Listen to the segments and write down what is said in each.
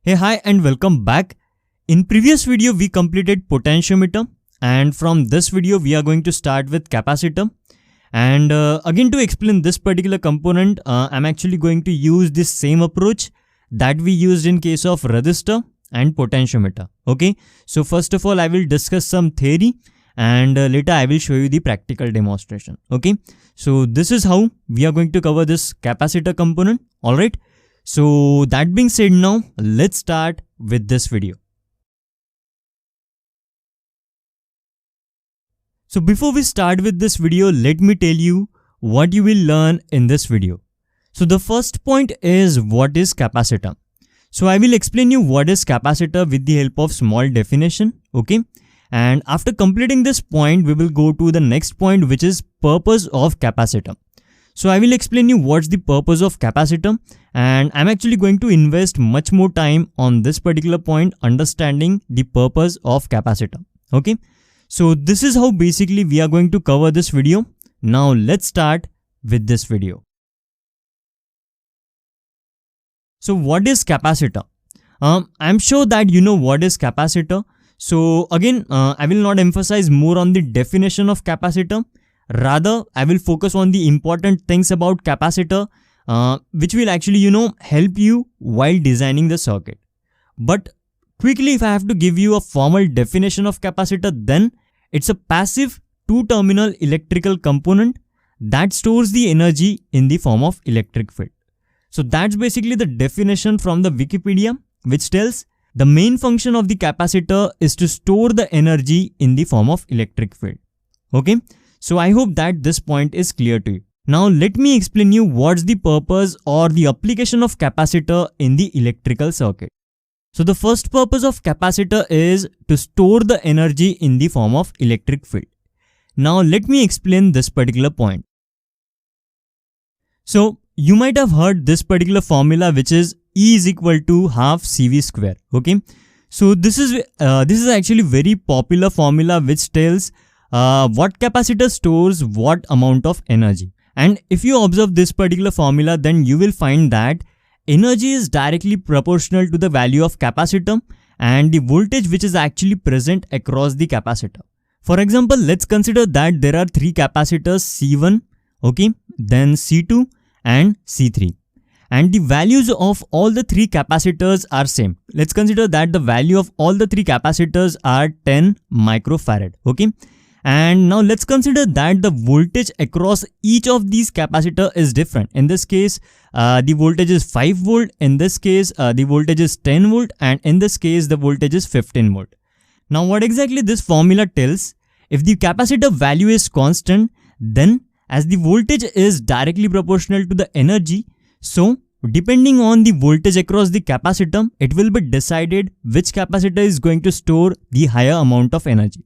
Hey, hi and welcome back. In previous video we completed potentiometer, and from this video we are going to start with capacitor. And again, to explain this particular component, I'm actually going to use this same approach that we used in case of resistor and potentiometer. Okay, so first of all I will discuss some theory, and later I will show you the practical demonstration. Okay, so this is how we are going to cover this capacitor component. Alright, so that being said, now let's start with this video. So before we start with this video, let me tell you what you will learn in this video. So the first point is what is capacitor. So I will explain you what is capacitor with the help of small definition. Okay, and after completing this point we will go to the next point, which is purpose of capacitor. So I will explain you what's the purpose of capacitor, and I'm actually going to invest much more time on this particular point, understanding the purpose of capacitor. Okay, so this is how basically we are going to cover this video. Now let's start with this video. So what is capacitor? I'm sure that you know what is capacitor. So again, I will not emphasize more on the definition of capacitor. Rather, I will focus on the important things about capacitor, which will actually, help you while designing the circuit. But quickly, if I have to give you a formal definition of capacitor, then it's a passive two-terminal electrical component that stores the energy in the form of electric field. So that's basically the definition from the Wikipedia, which tells the main function of the capacitor is to store the energy in the form of electric field. Okay, so I hope that this point is clear to you. Now let me explain you what's the purpose or the application of capacitor in the electrical circuit. So the first purpose of capacitor is to store the energy in the form of electric field. Now let me explain this particular point. So you might have heard this particular formula, which is E is equal to half CV square. Okay, so this is actually very popular formula which tells what capacitor stores what amount of energy. And if you observe this particular formula, then you will find that energy is directly proportional to the value of capacitor and the voltage which is actually present across the capacitor. For example, let's consider that there are three capacitors, C1, okay, then C2 and C3. And the values of all the three capacitors are same. Let's consider that the value of all the three capacitors are 10 microfarad. Okay, and now let's consider that the voltage across each of these capacitor is different. In this case, the voltage is 5 volt. In this case, the voltage is 10 volt, and in this case, the voltage is 15 volt. Now, what exactly this formula tells? If the capacitor value is constant, then as the voltage is directly proportional to the energy, so depending on the voltage across the capacitor, it will be decided which capacitor is going to store the higher amount of energy.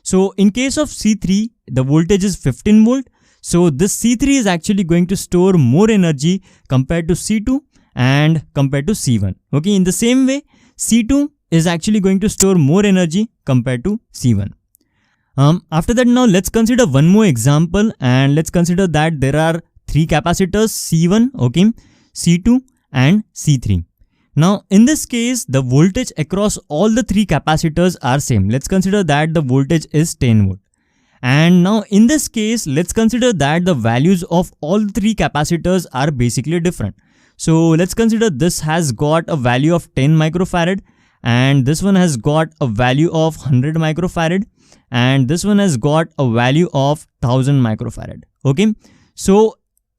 So in case of C3, the voltage is 15 volt. So this C3 is actually going to store more energy compared to C2 and compared to C1. Okay, in the same way, C2 is actually going to store more energy compared to C1. After that, now let's consider one more example, and let's consider that there are three capacitors, C1, okay, C2 and C3. Now in this case, the voltage across all the three capacitors are same. Let's consider that the voltage is 10 volt. And now in this case, let's consider that the values of all three capacitors are basically different. So let's consider this has got a value of 10 microfarad, and this one has got a value of 100 microfarad, and this one has got a value of 1000 microfarad. Okay, so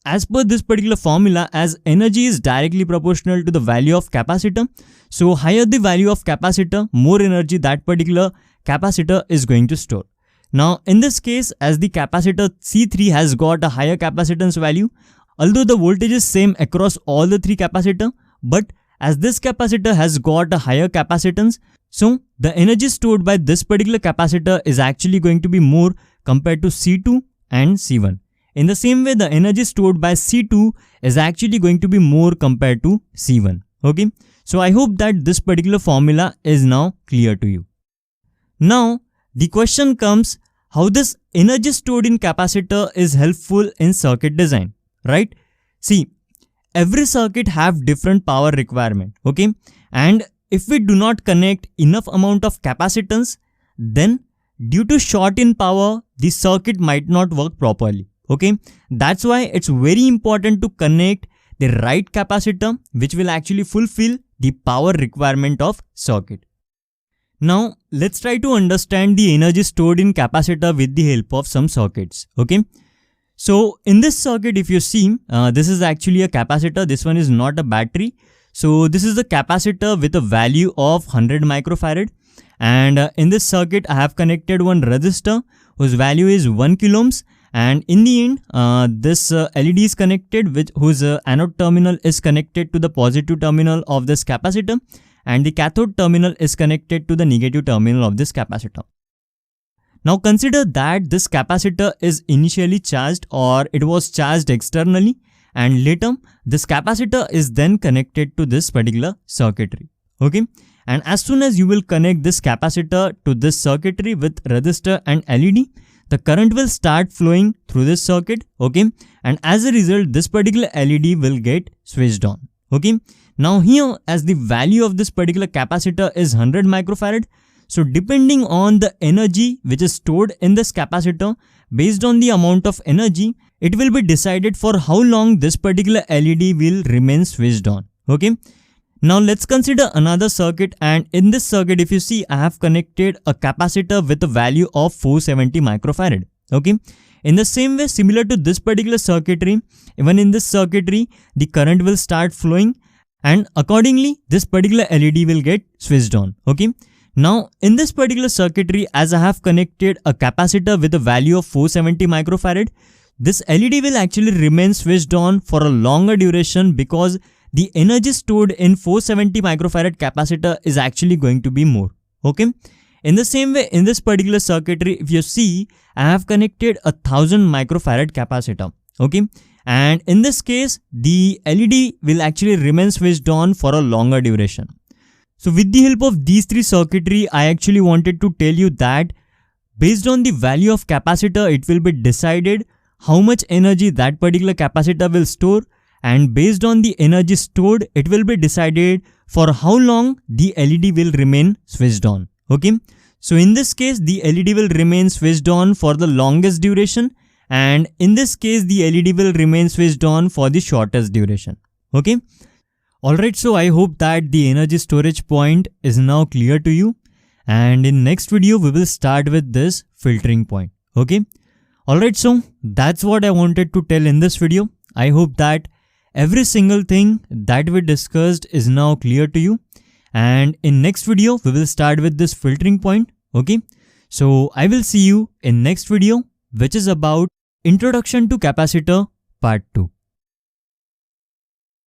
as per this particular formula, as energy is directly proportional to the value of capacitor, so higher the value of capacitor, more energy that particular capacitor is going to store. Now in this case, as the capacitor C3 has got a higher capacitance value, although the voltage is same across all the three capacitors, but as this capacitor has got a higher capacitance, so the energy stored by this particular capacitor is actually going to be more compared to C2 and C1. In the same way, the energy stored by C2 is actually going to be more compared to C1. Okay, so I hope that this particular formula is now clear to you. Now the question comes, how this energy stored in capacitor is helpful in circuit design, right? See, every circuit have different power requirement, okay, and if we do not connect enough amount of capacitance, then due to short in power, the circuit might not work properly. Okay, that's why it's very important to connect the right capacitor which will actually fulfill the power requirement of circuit. Now let's try to understand the energy stored in capacitor with the help of some circuits. Okay, so in this circuit, if you see, this is actually a capacitor. This one is not a battery. So this is the capacitor with a value of 100 microfarad. And in this circuit, I have connected one resistor whose value is 1 kilo ohms. And in the end, this LED is connected, whose anode terminal is connected to the positive terminal of this capacitor, and the cathode terminal is connected to the negative terminal of this capacitor. Now consider that this capacitor is initially charged, or it was charged externally, and later this capacitor is then connected to this particular circuitry. Okay, and as soon as you will connect this capacitor to this circuitry with resistor and LED, the current will start flowing through this circuit. Okay, and as a result, this particular LED will get switched on. Okay, now here, as the value of this particular capacitor is 100 microfarad, so depending on the energy which is stored in this capacitor, based on the amount of energy, it will be decided for how long this particular LED will remain switched on. Okay, now let's consider another circuit, and in this circuit, if you see, I have connected a capacitor with a value of 470 microfarad. Okay, in the same way, similar to this particular circuitry, even in this circuitry, the current will start flowing, and accordingly, this particular LED will get switched on. Okay, now in this particular circuitry, as I have connected a capacitor with a value of 470 microfarad, this LED will actually remain switched on for a longer duration because the energy stored in 470 microfarad capacitor is actually going to be more. Okay, in the same way, in this particular circuitry, if you see, I have connected a 1000 microfarad capacitor. Okay, and in this case, the LED will actually remain switched on for a longer duration. So with the help of these three circuitry, I actually wanted to tell you that based on the value of capacitor, it will be decided how much energy that particular capacitor will store, and based on the energy stored, it will be decided for how long the LED will remain switched on. Okay, so in this case, the LED will remain switched on for the longest duration, and in this case, the LED will remain switched on for the shortest duration. Okay, alright, so I hope that the energy storage point is now clear to you, and in next video, we will start with this filtering point. Okay, alright, so that's what I wanted to tell in this video. I hope that every single thing that we discussed is now clear to you, and in next video, we will start with this filtering point. Okay, so I will see you in next video, which is about Introduction to Capacitor Part 2.